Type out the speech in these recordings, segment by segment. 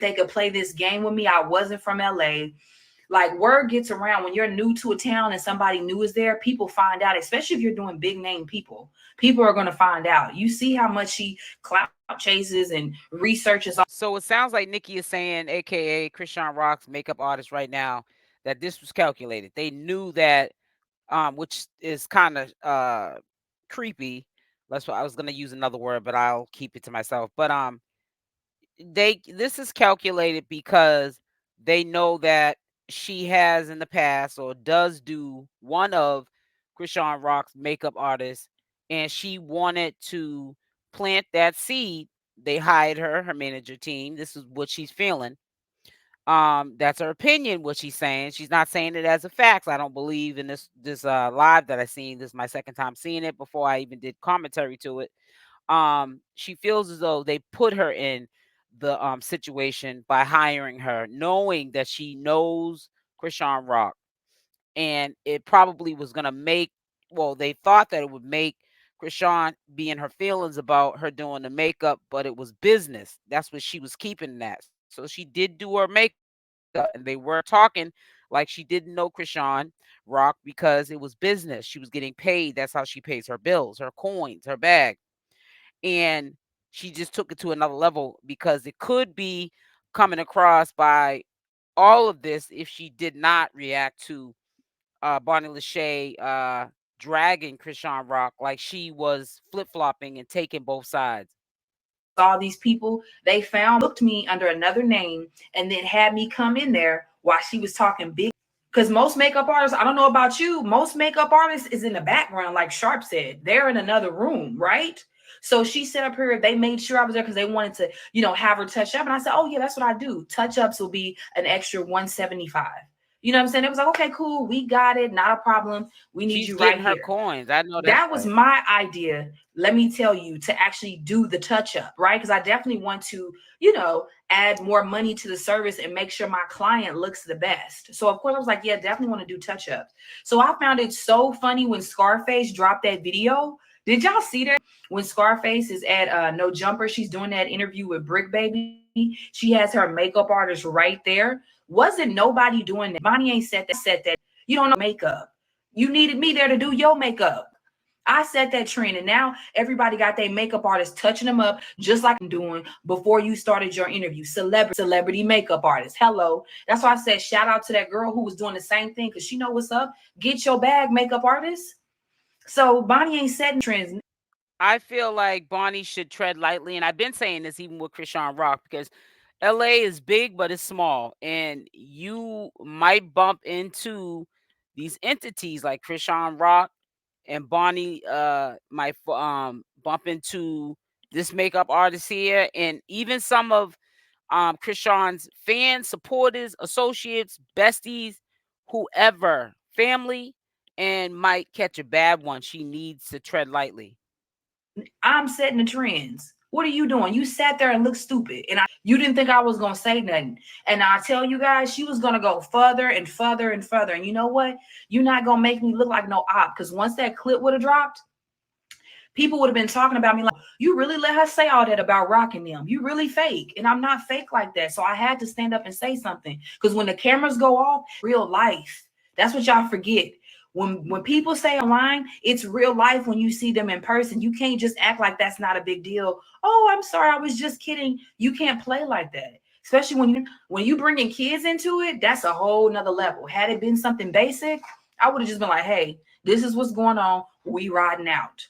they could play this game with me. I wasn't from LA. Like, word gets around when you're new to a town and somebody new is there, people find out, especially if you're doing big name people. People are going to find out. You see how much she clout chases and researches. So it sounds like Nikki is saying, aka Chrisean Rock's makeup artist right now, that this was calculated. They knew that, which is kind of creepy. That's what I was gonna use another word, but I'll keep it to myself. But this is calculated because they know that she has in the past or does do one of Chrisean Rock's makeup artists, and she wanted to plant that seed. They hired her manager team. This is what she's feeling. That's her opinion, what she's saying. She's not saying it as a fact. I don't believe in this live that I seen. This is my second time seeing it before I even did commentary to it. She feels as though they put her in the situation by hiring her, knowing that she knows Chrisean Rock, and it probably was gonna make, well, they thought that it would make Chrisean be in her feelings about her doing the makeup, but it was business. That's what she was keeping that. So she did do her makeup, and they were talking like she didn't know Chrisean Rock because it was business. She was getting paid. That's how she pays her bills, her coins, her bag. And she just took it to another level because it could be coming across by all of this if she did not react to Bonnie Lashay dragging Chrisean Rock like she was flip-flopping and taking both sides. All these people, they found, booked me under another name, and then had me come in there while she was talking big. Because most makeup artists, I don't know about you, most makeup artists is in the background, like Sharp said. They're in another room, right? So she set up here, they made sure I was there because they wanted to, have her touch up. And I said, oh, yeah, that's what I do. Touch ups will be an extra 175. You know what I'm saying? It was like, okay, cool. We got it. Not a problem. We need She's you right getting her here. coins. I know that's That was right. my idea, let me tell you, to actually do the touch up, right? Because I definitely want to, add more money to the service and make sure my client looks the best. So, of course, I was like, yeah, definitely want to do touch ups. So, I found it so funny when Scarface dropped that video. Did y'all see that? When Scarface is at No Jumper, she's doing that interview with Brick Baby. She has her makeup artist right there. Wasn't nobody doing that. Bonnie ain't said that. You don't know makeup. You needed me there to do your makeup. I set that trend, and now everybody got their makeup artist touching them up, just like I'm doing before you started your interview. Celebrity makeup artist. Hello. That's why I said shout out to that girl who was doing the same thing, because she know what's up. Get your bag, makeup artist. So Bonnie ain't setting trends. I feel like Bonnie should tread lightly, and I've been saying this even with Chrisean Rock because LA is big, but it's small, and you might bump into these entities like Chrisean Rock, and Bonnie might bump into this makeup artist here, and even some of Chrisean's fans, supporters, associates, besties, whoever, family, and might catch a bad one. She needs to tread lightly. I'm setting the trends. What are you doing? You sat there and looked stupid, and you didn't think I was gonna say nothing. And I tell you guys, she was gonna go further and further and further. And you know what? You're not gonna make me look like no op, because once that clip would have dropped, people would have been talking about me like, you really let her say all that about rocking them. You really fake. And I'm not fake like that. So I had to stand up and say something. Because when the cameras go off, real life. That's what y'all forget. When people say online, it's real life when you see them in person. You can't just act like that's not a big deal. Oh, I'm sorry, I was just kidding. You can't play like that. Especially when you bringing kids into it, that's a whole nother level. Had it been something basic, I would have just been like, hey, this is what's going on. We riding out.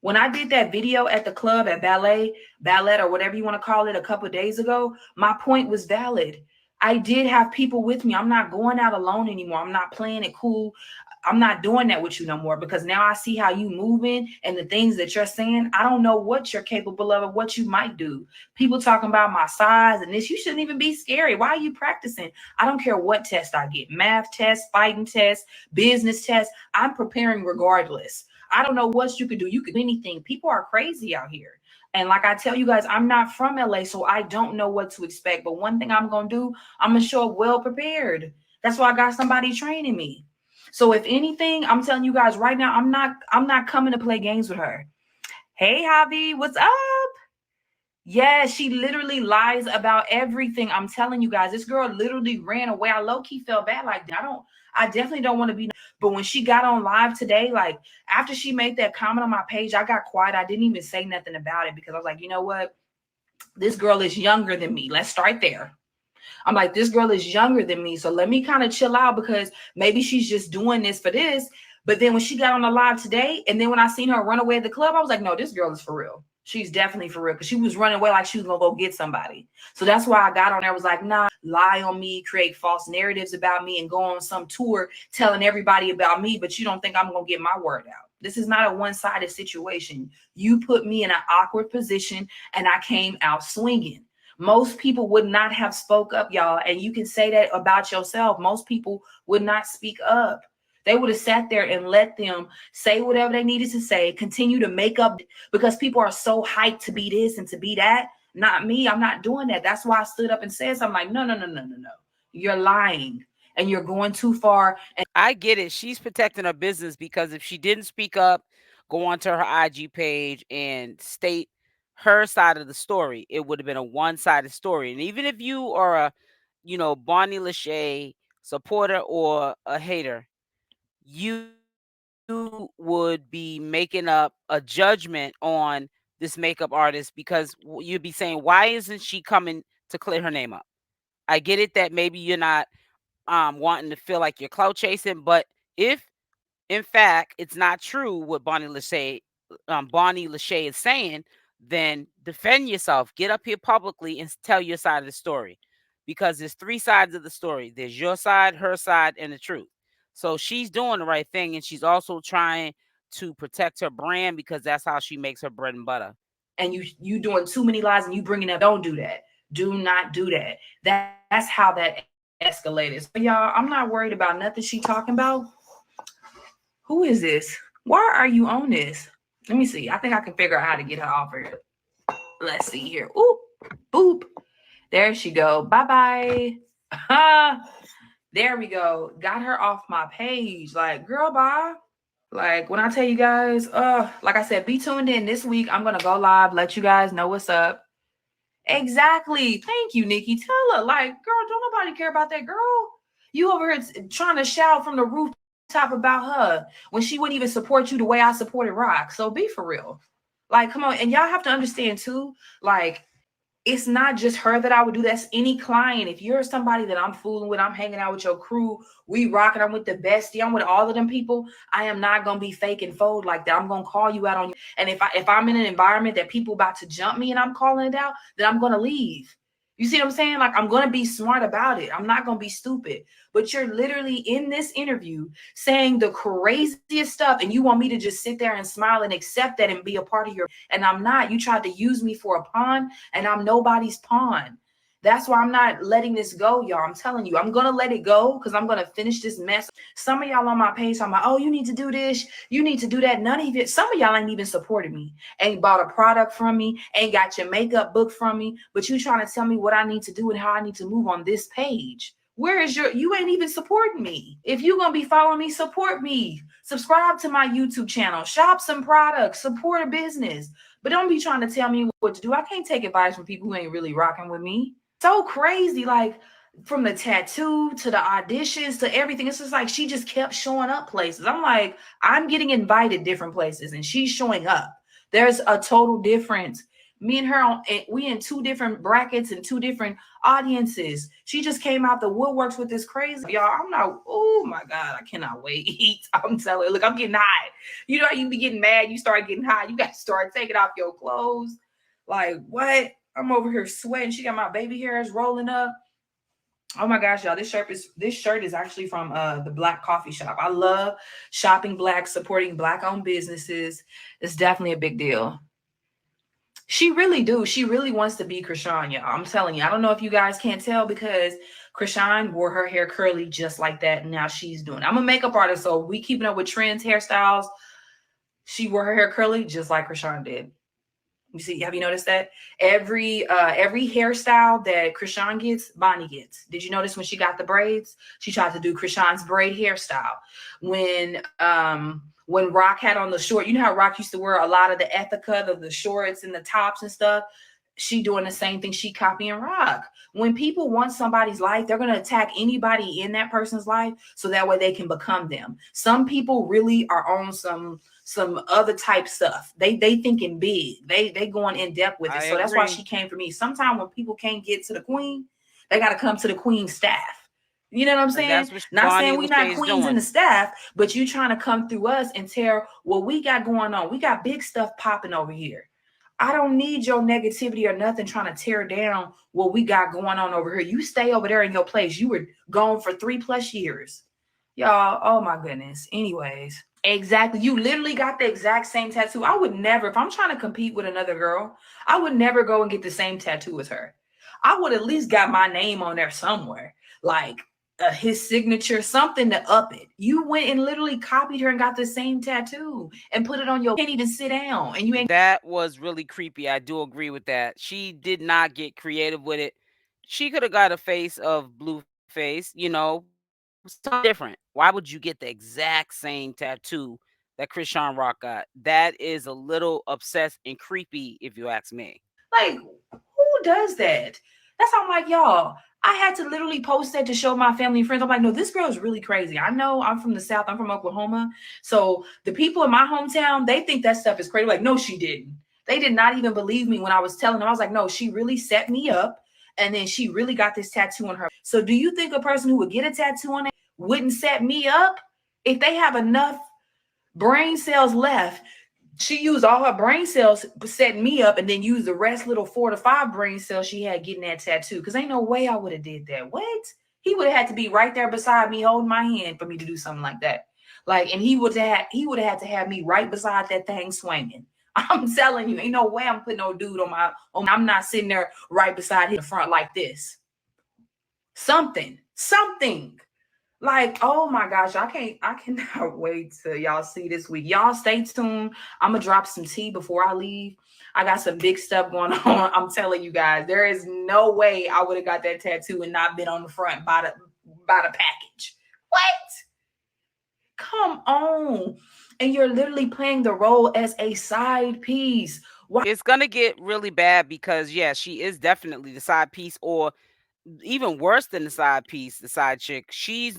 When I did that video at the club at ballet or whatever you want to call it a couple of days ago, my point was valid. I did have people with me. I'm not going out alone anymore. I'm not playing it cool. I'm not doing that with you no more, because now I see how you moving and the things that you're saying. I don't know what you're capable of or what you might do. People talking about my size and this. You shouldn't even be scary. Why are you practicing? I don't care what test I get. Math test, fighting test, business test. I'm preparing regardless. I don't know what you could do. You could do anything. People are crazy out here. And like I tell you guys, I'm not from LA, so I don't know what to expect. But one thing I'm going to do, I'm going to show up well prepared. That's why I got somebody training me. So if anything, I'm telling you guys right now, I'm not coming to play games with her. Hey, Javi, what's up? Yeah, she literally lies about everything. I'm telling you guys, this girl literally ran away. I low key felt bad. Like, I definitely don't want to be. But when she got on live today, like after she made that comment on my page, I got quiet. I didn't even say nothing about it because I was like, you know what? This girl is younger than me. Let's start there. I'm like, this girl is younger than me. So let me kind of chill out because maybe she's just doing this for this. But then when she got on the live today, and then when I seen her run away at the club, I was like, no, this girl is for real. She's definitely for real because she was running away like she was gonna go get somebody. So that's why I got on there. I was like, nah, lie on me, create false narratives about me, and go on some tour telling everybody about me. But you don't think I'm gonna get my word out? This is not a one-sided situation. You put me in an awkward position, and I came out swinging. Most people would not have spoke up, y'all. And you can say that about yourself. Most people would not speak up. They would have sat there and let them say whatever they needed to say, continue to make up because people are so hyped to be this and to be that. Not me. I'm not doing that. That's why I stood up and said something like, no, no, no, no, no, no. You're lying and you're going too far. And I get it. She's protecting her business because if she didn't speak up, go onto her IG page and state her side of the story, it would have been a one-sided story. And even if you are a, Bonnie Lashay supporter or a hater, you would be making up a judgment on this makeup artist because you'd be saying, why isn't she coming to clear her name up? I get it that maybe you're not wanting to feel like you're clout chasing, but if in fact it's not true what Bonnie Lachey is saying, then defend yourself. Get up here publicly and tell your side of the story, because there's three sides of the story. There's your side, her side, and the truth. So she's doing the right thing, and she's also trying to protect her brand because that's how she makes her bread and butter. and you doing too many lies and you bringing up, don't do that. Do not do that. That's how that escalated. So y'all, I'm not worried about nothing she talking about. Who is this? Why are you on this? Let me see. I think I can figure out how to get her off here. Let's see here. Oop, boop. There she go. Bye bye. There we go. Got her off my page. Like, girl, bye. Like when I tell you guys, like I said, be tuned in this week. I'm gonna go live, let you guys know what's up. Exactly. Thank you, Nikki. Tell her, like, girl, don't nobody care about that girl. You over here trying to shout from the rooftop about her when she wouldn't even support you the way I supported Rock. So be for real. Like, come on. And y'all have to understand too, like, it's not just her that I would do. That's any client. If you're somebody that I'm fooling with, I'm hanging out with your crew, we rocking, I'm with the bestie, I'm with all of them people. I am not gonna be fake and fold like that. I'm gonna call you out on you. And if I'm in an environment that people about to jump me and I'm calling it out, then I'm gonna leave. You see what I'm saying? Like, I'm gonna be smart about it. I'm not gonna be stupid. But you're literally in this interview saying the craziest stuff, and you want me to just sit there and smile and accept that and be a part of your. And I'm not. You tried to use me for a pawn, and I'm nobody's pawn. That's why I'm not letting this go, y'all. I'm telling you, I'm gonna let it go because I'm gonna finish this mess. Some of y'all on my page talking about, oh, you need to do this, you need to do that. None of it. Some of y'all ain't even supported me, ain't bought a product from me, ain't got your makeup book from me, but you trying to tell me what I need to do and how I need to move on this page. Where is you ain't even supporting me. If you're gonna be following me, support me. Subscribe to my YouTube channel, shop some products, support a business. But don't be trying to tell me what to do. I can't take advice from people who ain't really rocking with me. So crazy, like from the tattoo to the auditions to everything. It's just like she just kept showing up places. I'm like, I'm getting invited different places and she's showing up. There's a total difference. Me and her, we in two different brackets and two different audiences. She just came out the woodworks with this crazy, y'all. I'm not, oh my God, I cannot wait. I'm telling you, look, I'm getting hot. You know, you be getting mad, you start getting hot, you got to start taking off your clothes. Like, what? I'm over here sweating. She got my baby hairs rolling up. Oh my gosh, y'all! This shirt is actually from the Black Coffee Shop. I love shopping black, supporting black owned businesses. It's definitely a big deal. She really do. She really wants to be Chrisean, y'all. I'm telling you. I don't know if you guys can't tell because Chrisean wore her hair curly just like that. And now she's doing it. I'm a makeup artist, so we keeping up with trends, hairstyles. She wore her hair curly just like Chrisean did. You see, have you noticed that every hairstyle that Chrisean gets, Bonnie gets? Did you notice when she got the braids? She tried to do Chrisean's braid hairstyle. When Rock had on the short, you know how Rock used to wear a lot of the Ethica, the shorts and the tops and stuff. she doing the same thing. She copying Rock. When people want somebody's life, they're going to attack anybody in that person's life so that way they can become them. Some people really are on some other type stuff. They thinking big. They going in depth with it. I So that's why agree. she came for me. Sometimes when people can't get to the queen, they got to come to the queen staff. You know what I'm And saying? that's what Not Bonnie saying we not Lachey is queens in doing. the staff, but you trying to come through us and tear what we got going on. We got big stuff popping over here. I don't need your negativity or nothing trying to tear down what we got going on over here. You stay over there in your place. You were gone for 3+ years. Y'all, oh my goodness. Anyways, exactly. You literally got the exact same tattoo. I would never, if I'm trying to compete with another girl, I would never go and get the same tattoo as her. I would at least got my name on there somewhere. Like his signature, something to up it. You went and literally copied her and got the same tattoo and put it on your. Can't even sit down, and you ain't. That was really creepy. I do agree with that. She did not get creative with it. She could have got a face of Blueface, something different. Why would you get the exact same tattoo that Chrisean Rock got? That is a little obsessed and creepy, if you ask me. Like, who does that? That's how I'm like, y'all. I had to literally post that to show my family and friends. I'm like, no, this girl is really crazy. I know I'm from the South. I'm from Oklahoma. So the people in my hometown, they think that stuff is crazy. Like, no, she didn't. They did not even believe me when I was telling them. I was like, no, she really set me up. And then she really got this tattoo on her. So do you think a person who would get a tattoo on it wouldn't set me up? If they have enough brain cells left, she used all her brain cells setting me up and then used the rest little 4 to 5 brain cells she had getting that tattoo. Because ain't no way I would have did that. What? He would have had to be right there beside me holding my hand for me to do something like that. Like, and he would have had to have me right beside that thing swinging. I'm telling you, ain't no way I'm putting no dude on. I'm not sitting there right beside him in the front like this. Something. Like, oh my gosh, I cannot wait till y'all see this week. Y'all stay tuned. I'm gonna drop some tea before I leave. I got some big stuff going on. I'm telling you guys, there is no way I would have got that tattoo and not been on the front by the package. What? Come on. And you're literally playing the role as a side piece. Why? It's gonna get really bad because yeah, she is definitely the side piece, or even worse than the side piece, the side chick. She's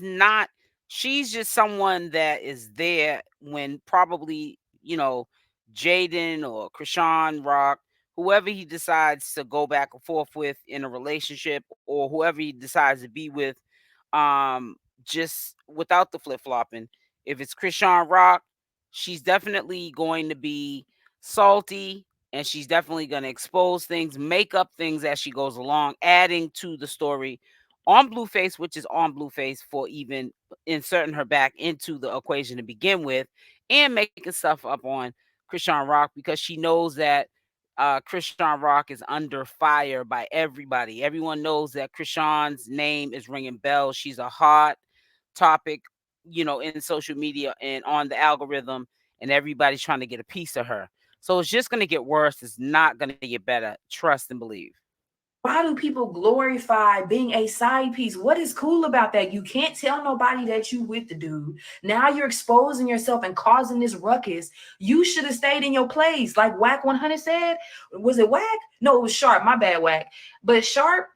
just someone that is there when probably, Jaidyn or Chrisean Rock, whoever he decides to go back and forth with in a relationship, or whoever he decides to be with, just without the flip-flopping. If it's Chrisean Rock, she's definitely going to be salty, and she's definitely going to expose things, make up things as she goes along, adding to the story on Blueface, which is on Blueface, for even inserting her back into the equation to begin with, and making stuff up on Chrisean Rock because she knows that Chrisean Rock is under fire by everybody. Everyone knows that Chrisean's name is ringing bells. She's a hot topic, in social media and on the algorithm, and everybody's trying to get a piece of her. So it's just going to get worse. It's not going to get better. Trust and believe. Why do people glorify being a side piece? What is cool about that? You can't tell nobody that you with the dude. Now you're exposing yourself and causing this ruckus. You should have stayed in your place. Like Wack 100 said. Was it Wack? No, it was Sharp. My bad, Wack. But Sharp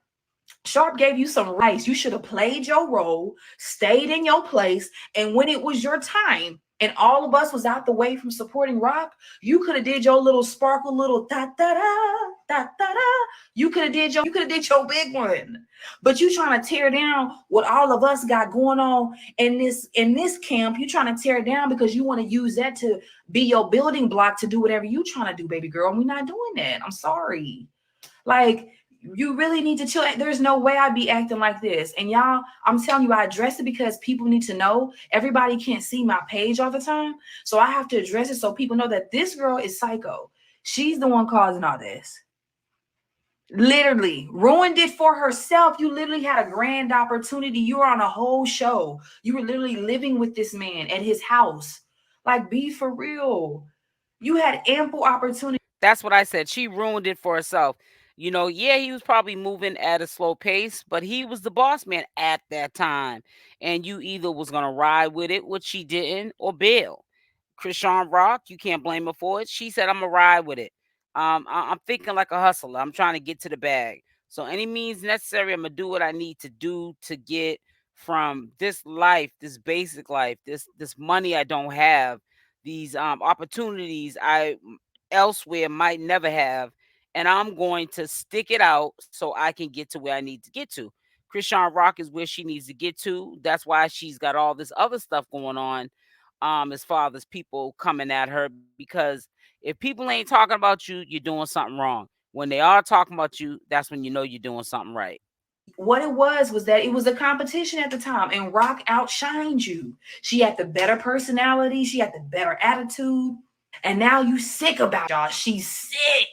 gave you some rights. You should have played your role, stayed in your place, and when it was your time and all of us was out the way from supporting Rock, you could have did your little sparkle, little da da da da. You could have did your big one. But you trying to tear down what all of us got going on in this camp. You trying to tear it down because you want to use that to be your building block to do whatever you trying to do, baby girl. We're not doing that. I'm sorry. Like, you really need to chill. There's no way I'd be acting like this. And y'all, I'm telling you, I address it because people need to know. Everybody can't see my page all the time. So I have to address it so people know that this girl is psycho. She's the one causing all this. Literally ruined it for herself. You literally had a grand opportunity. You were on a whole show. You were literally living with this man at his house. Like, be for real. You had ample opportunity. That's what I said. She ruined it for herself. Yeah, he was probably moving at a slow pace, but he was the boss man at that time. And you either was going to ride with it, which she didn't, or bail. Chrisean Rock, you can't blame her for it. She said, I'm going to ride with it. I'm thinking like a hustler. I'm trying to get to the bag. So any means necessary, I'm gonna do what I need to do to get from this life, this basic life, this money I don't have, these opportunities elsewhere might never have, and I'm going to stick it out so I can get to where I need to get to. Chrisean Rock is where she needs to get to. That's why she's got all this other stuff going on, as far as people coming at her, because if people ain't talking about you, you're doing something wrong. When they are talking about you, that's when you know you're doing something right. What it was that it was a competition at the time, and Rock outshined you. She had the better personality, she had the better attitude, and now you sick about y'all. She's sick.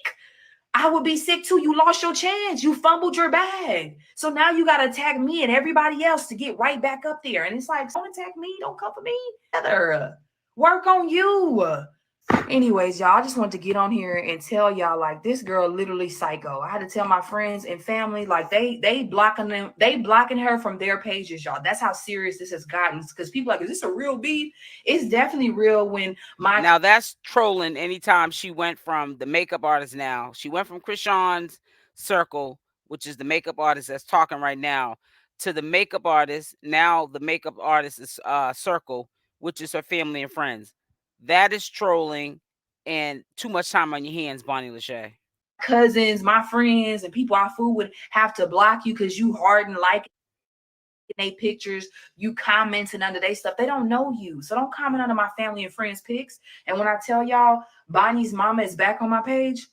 I would be sick too. You lost your chance. You fumbled your bag. So now you got to attack me and everybody else to get right back up there. And it's like, don't attack me. Don't come for me. Heather, work on you. Anyways, y'all, I just wanted to get on here and tell y'all, like, this girl literally psycho. I had to tell my friends and family, like, they blocking her from their pages, y'all. That's how serious this has gotten. Because people like, is this a real beef? It's definitely real. When my Now that's trolling. Anytime she went from the makeup artist, now she went from Chrisean's circle, which is the makeup artist that's talking right now, to the makeup artist. Now the makeup artist is circle, which is her family and friends. That is trolling and too much time on your hands, Bonnie Lashay. cousins, my friends, and people I fool would have to block you because you harden liking they pictures, you commenting under their stuff. They don't know you. So don't comment under my family and friends pics. And when I tell y'all Bonnie's mama is back on my page,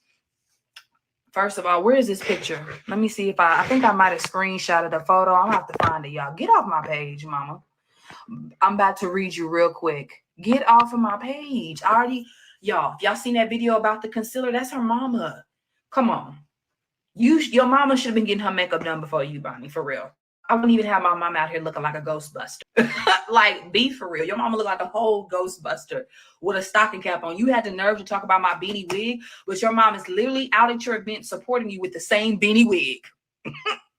first of all, where is this picture? Let me see if I think I might have screenshotted the photo. I'm gonna have to find it, y'all. Get off my page, mama. I'm about to read you real quick. Get off of my page. I already, y'all, if y'all seen that video about the concealer, that's her mama. Come on. Your mama should have been getting her makeup done before you, Bonnie, for real. I wouldn't even have my mama out here looking like a ghostbuster. Like, be for real. Your mama look like a whole ghostbuster with a stocking cap on. You had the nerve to talk about my beanie wig, but your mom is literally out at your event supporting you with the same beanie wig.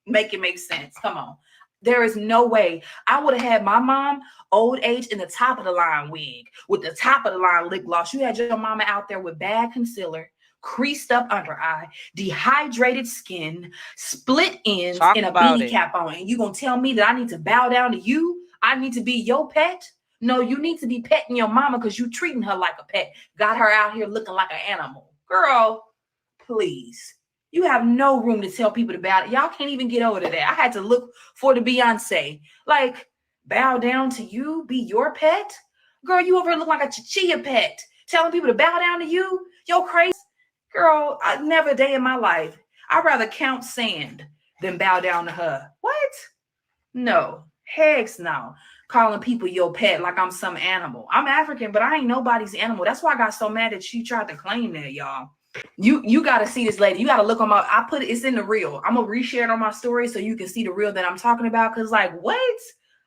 Make it make sense. Come on. There is no way. I would have had my mom old age in the top of the line wig with the top of the line lip gloss. You had your mama out there with bad concealer, creased up under eye, dehydrated skin, split ends, Talk and a about beanie it. cap on. And you gonna tell me that I need to bow down to you? I need to be your pet? No, you need to be petting your mama because you treating her like a pet. Got her out here looking like an animal. Girl, please. You have no room to tell people about it. Y'all can't even get over to that. I had to look for the Beyonce. Like, bow down to you, be your pet? Girl, you over here look like a chia pet. Telling people to bow down to you? Yo, crazy. Girl, I never a day in my life. I'd rather count sand than bow down to her. What? No. Hex no. Calling people your pet like I'm some animal. I'm African, but I ain't nobody's animal. That's why I got so mad that she tried to claim that, y'all. You gotta see this lady. You gotta look on my I put it's in the reel. I'm gonna reshare it on my story so you can see the reel that I'm talking about. Cause like what?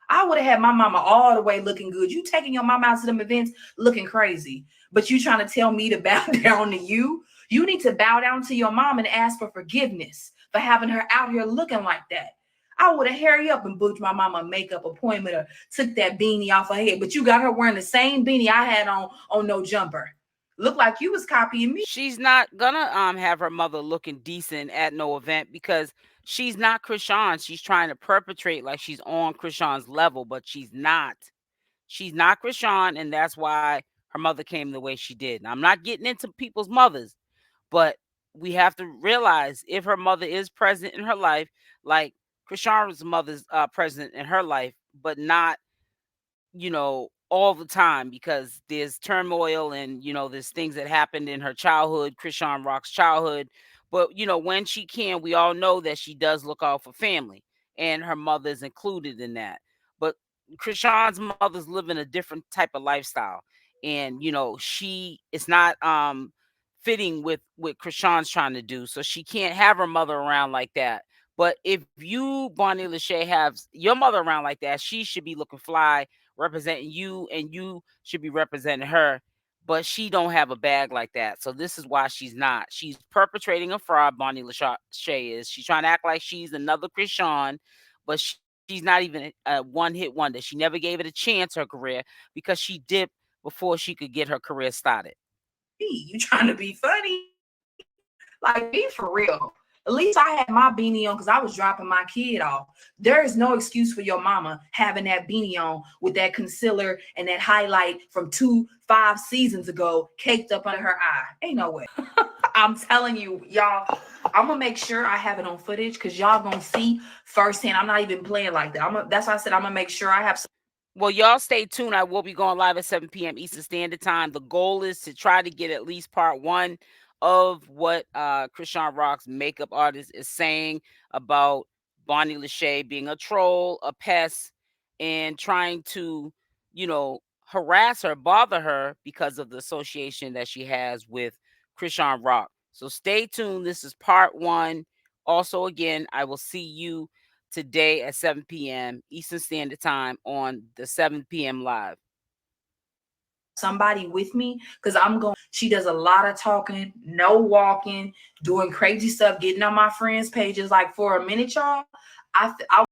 I would have had my mama all the way looking good. You taking your mama out to them events looking crazy, but you trying to tell me to bow down to you? You need to bow down to your mom and ask for forgiveness for having her out here looking like that. I would have hurry up and booked my mama a makeup appointment or took that beanie off her head. But you got her wearing the same beanie I had on no jumper. Look like you was copying me. She's not gonna have her mother looking decent at no event because she's not Chrisean. She's trying to perpetrate like she's on Chrisean's level, but she's not. She's not Chrisean, and that's why her mother came the way she did. Now, I'm not getting into people's mothers, but we have to realize if her mother is present in her life, like Chrisean's mother's present in her life, but not all the time because there's turmoil and there's things that happened in her childhood, Chrisean Rock's childhood. But when she can, we all know that she does look out for family, and her mother is included in that. But Chrisean's mother's living a different type of lifestyle, and she is not fitting with what Chrisean's trying to do. So she can't have her mother around like that. But if you, Bonnie Lashay, have your mother around like that, she should be looking fly, representing you, and you should be representing her. But she don't have a bag like that. So this is why she's not. She's perpetrating a fraud, Bonnie Lashay is. She's trying to act like she's another Chrisean, but she's not even a one-hit wonder. She never gave it a chance, her career, because she dipped before she could get her career started. You trying to be funny. Like, be for real. At least I had my beanie on because I was dropping my kid off. There is no excuse for your mama having that beanie on with that concealer and that highlight from 5 seasons ago caked up under her eye. Ain't no way. I'm telling you, y'all, I'm gonna make sure I have it on footage because y'all gonna see firsthand. I'm not even playing like that. That's why I said I'm gonna make sure I have some. Well, y'all stay tuned. I will be going live at 7 p.m. Eastern Standard Time. The goal is to try to get at least part 1 of what Chrisean Rock's makeup artist is saying about Bonnie Lashay being a troll, a pest, and trying to, harass her, bother her because of the association that she has with Chrisean Rock. So stay tuned. This is part 1. Also, again, I will see you today at 7 p.m. Eastern Standard Time on the 7 p.m. live. Somebody with me because she does a lot of talking, no walking, doing crazy stuff, getting on my friends' pages. Like, for a minute, y'all, I